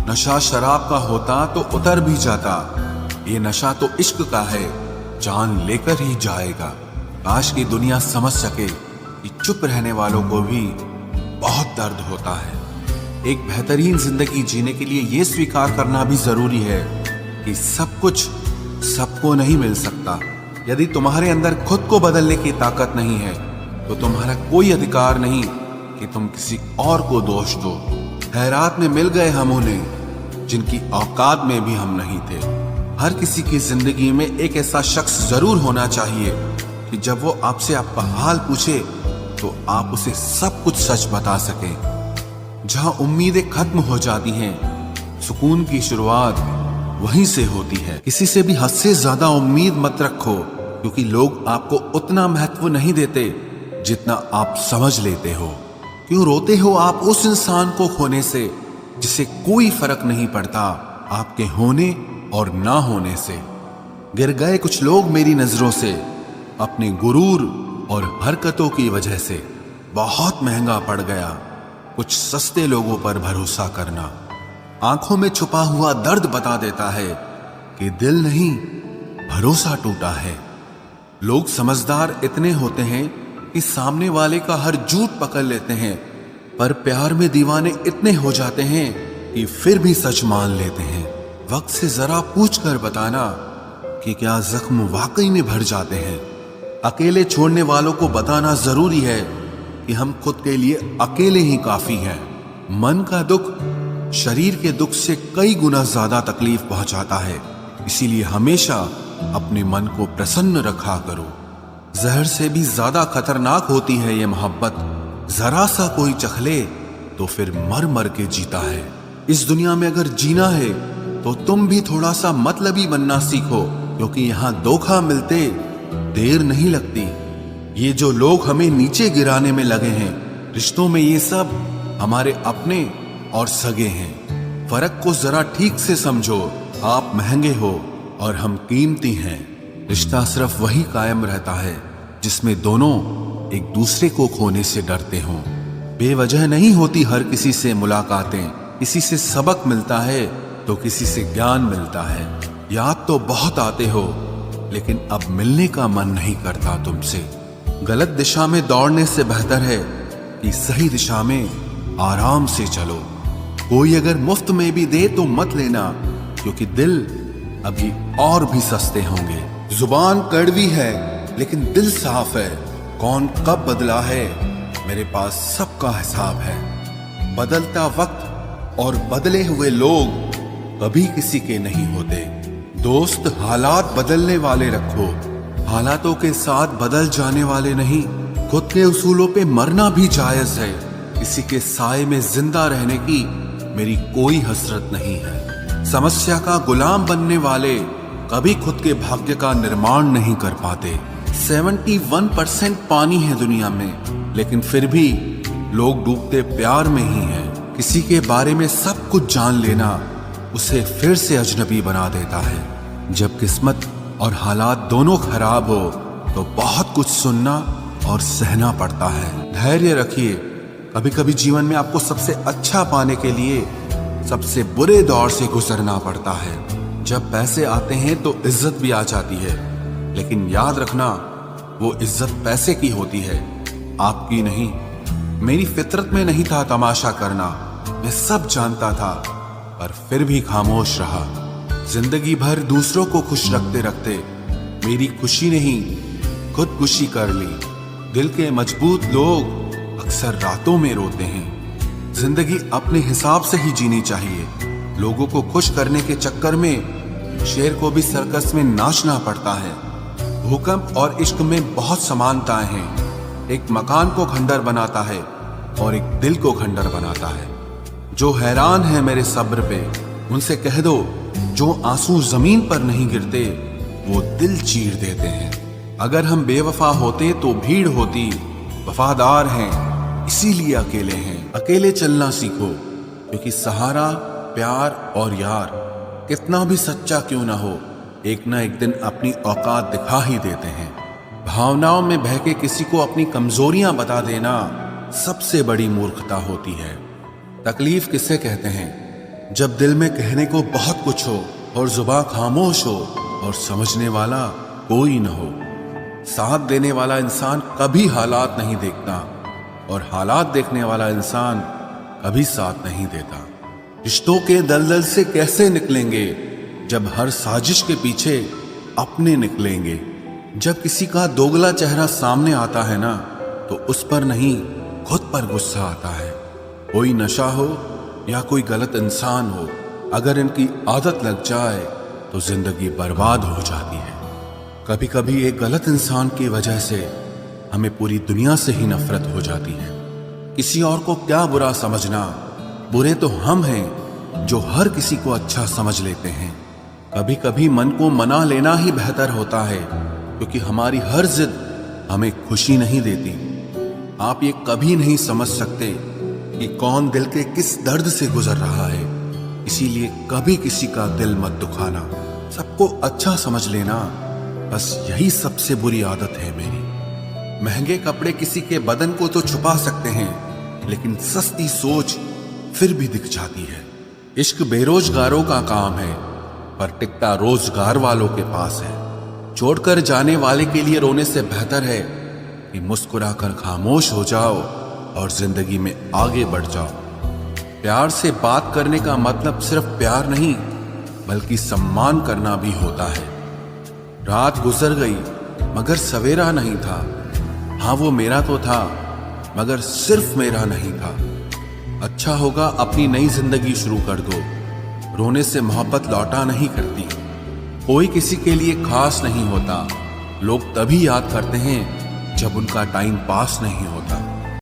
नशा शराब का होता तो उतर भी जाता, ये नशा तो इश्क का है, जान लेकर ही जाएगा। काश की दुनिया समझ सके कि चुप रहने वालों को भी बहुत दर्द होता है। एक बेहतरीन जिंदगी जीने के लिए ये स्वीकार करना भी जरूरी है कि सब कुछ सबको नहीं मिल सकता। यदि तुम्हारे अंदर खुद को बदलने की ताकत नहीं है तो तुम्हारा कोई अधिकार नहीं कि तुम किसी और को दोष दो। हैरात में मिल गए हम उन्हें जिनकी औकात में भी हम नहीं थे। हर किसी की जिंदगी में एक ऐसा शख्स जरूर होना चाहिए कि जब वो आपसे आपका हाल पूछे तो आप उसे सब कुछ सच बता सकें। जहां उम्मीदें खत्म हो जाती हैं, सुकून की शुरुआत वहीं से होती है। किसी से भी हद से ज्यादा उम्मीद मत रखो, क्योंकि लोग आपको उतना महत्व नहीं देते जितना आप समझ लेते हो। क्यों रोते हो आप उस इंसान को खोने से जिसे कोई फर्क नहीं पड़ता आपके होने और ना होने से। गिर गए कुछ लोग मेरी नजरों से अपने गुरूर और हरकतों की वजह से। बहुत महंगा पड़ गया कुछ सस्ते लोगों पर भरोसा करना। आंखों में छुपा हुआ दर्द बता देता है कि दिल नहीं, भरोसा टूटा है। लोग समझदार इतने होते हैं कि सामने वाले का हर झूठ पकड़ लेते हैं, पर प्यार में दीवाने इतने हो जाते हैं कि फिर भी सच मान लेते हैं। वक्त से जरा पूछ कर बताना कि क्या जख्म वाकई में भर जाते हैं। अकेले छोड़ने वालों को बताना जरूरी है कि हम खुद के लिए अकेले ही काफी हैं। मन का दुख शरीर के दुख से कई गुना ज्यादा तकलीफ पहुंचाता है, इसीलिए हमेशा अपने मन को प्रसन्न रखा करो। जहर से भी ज्यादा खतरनाक होती है ये मोहब्बत। जरा सा कोई चखले तो फिर मर मर के जीता है। इस दुनिया में अगर जीना है तो तुम भी थोड़ा सा मतलबी बनना सीखो, क्योंकि यहाँ धोखा मिलते देर नहीं लगती। ये जो लोग हमें नीचे गिराने में लगे हैं, रिश्तों में ये सब हमारे अपने और सगे हैं। फर्क को जरा ठीक से समझो। आप महंगे हो और हम कीमती हैं। रिश्ता सिर्फ वही कायम रहता है जिसमें दोनों एक दूसरे को खोने से डरते हों। बेवजह नहीं होती हर किसी से मुलाकातें। किसी से सबक मिलता है तो किसी से ज्ञान मिलता है। याद तो बहुत आते हो, लेकिन अब मिलने का मन नहीं करता तुमसे। गलत दिशा में दौड़ने से बेहतर है कि सही दिशा में आराम से चलो। कोई अगर मुफ्त में भी दे तो मत लेना, क्योंकि दिल अभी और भी सस्ते होंगे। जुबान कड़वी है लेकिन दिल साफ है। कौन कब बदला है मेरे पास सबका हिसाब है। बदलता वक्त और बदले हुए लोग कभी किसी के नहीं होते। दोस्त हालात बदलने वाले रखो, हालातों के साथ बदल जाने वाले नहीं। खुद के उसूलों पे मरना भी जायज है। किसी के साए में जिंदा रहने की मेरी कोई हसरत नहीं है। समस्या का गुलाम बनने वाले कभी खुद के भाग्य का निर्माण नहीं कर पाते। 71% पानी है दुनिया में, लेकिन फिर भी लोग डूबते प्यार में ही हैं। किसी के बारे में सब कुछ जान लेना उसे फिर से अजनबी बना देता है। जब किस्मत और हालात दोनों खराब हो तो बहुत कुछ सुनना और सहना पड़ता है। धैर्य रखिए। कभी कभी जीवन में आपको सबसे अच्छा पाने के लिए सबसे बुरे दौर से गुजरना पड़ता है। जब पैसे आते हैं तो इज्जत भी आ जाती है, लेकिन याद रखना वो इज्जत पैसे की होती है, आपकी नहीं। मेरी फितरत में नहीं था तमाशा करना, मैं सब जानता था, पर फिर भी खामोश रहा। जिंदगी भर दूसरों को खुश रखते रखते मेरी खुशी नहीं खुदकुशी कर ली। दिल के मजबूत लोग अक्सर रातों में रोते हैं। जिंदगी अपने हिसाब से ही जीनी चाहिए। लोगों को खुश करने के चक्कर में शेर को भी सर्कस में नाचना पड़ता है। भूकंप और इश्क में बहुत समानताएं हैं। एक मकान को खंडर बनाता है और एक दिल को खंडर बनाता है। जो हैरान है मेरे सब्र पे, उनसे कह दो जो आंसू जमीन पर नहीं गिरते वो दिल चीर देते हैं। अगर हम बेवफा होते तो भीड़ होती। वफादार हैं इसीलिए अकेले हैं। अकेले चलना सीखो, क्योंकि सहारा प्यार और यार कितना भी सच्चा क्यों ना हो, एक ना एक दिन अपनी औकात दिखा ही देते हैं। भावनाओं में बह के किसी को अपनी कमजोरियां बता देना सबसे बड़ी मूर्खता होती है। तकलीफ किसे कहते हैं? जब दिल में कहने को बहुत कुछ हो और जुबान खामोश हो और समझने वाला कोई न हो। साथ देने वाला इंसान कभी हालात नहीं देखता और हालात देखने वाला इंसान कभी साथ नहीं देता। रिश्तों के दलदल से कैसे निकलेंगे जब हर साजिश के पीछे अपने निकलेंगे। जब किसी का दोगला चेहरा सामने आता है ना, तो उस पर नहीं खुद पर गुस्सा आता है। कोई नशा हो या कोई गलत इंसान हो, अगर इनकी आदत लग जाए तो जिंदगी बर्बाद हो जाती है। कभी कभी एक गलत इंसान की वजह से हमें पूरी दुनिया से ही नफरत हो जाती है। किसी और को क्या बुरा समझना, बुरे तो हम हैं जो हर किसी को अच्छा समझ लेते हैं। कभी कभी मन को मना लेना ही बेहतर होता है, क्योंकि हमारी हर जिद हमें खुशी नहीं देती। आप ये कभी नहीं समझ सकते कि कौन दिल के किस दर्द से गुजर रहा है, इसीलिए कभी किसी का दिल मत दुखाना। सबको अच्छा समझ लेना, बस यही सबसे बुरी आदत है मेरी। महंगे कपड़े किसी के बदन को तो छुपा सकते हैं, लेकिन सस्ती सोच फिर भी दिख जाती है। इश्क बेरोजगारों का काम है, पर टिकता रोजगार वालों के पास है। छोड़कर जाने वाले के लिए रोने से बेहतर है कि मुस्कुराकर खामोश हो जाओ और जिंदगी में आगे बढ़ जाओ। प्यार से बात करने का मतलब सिर्फ प्यार नहीं, बल्कि सम्मान करना भी होता है। रात गुजर गई मगर सवेरा नहीं था। हाँ, वो मेरा तो था, मगर सिर्फ मेरा नहीं था। अच्छा होगा अपनी नई जिंदगी शुरू कर दो। रोने से मोहब्बत लौटा नहीं करती। कोई किसी के लिए खास नहीं होता। लोग तभी याद करते हैं जब उनका टाइम पास नहीं होता।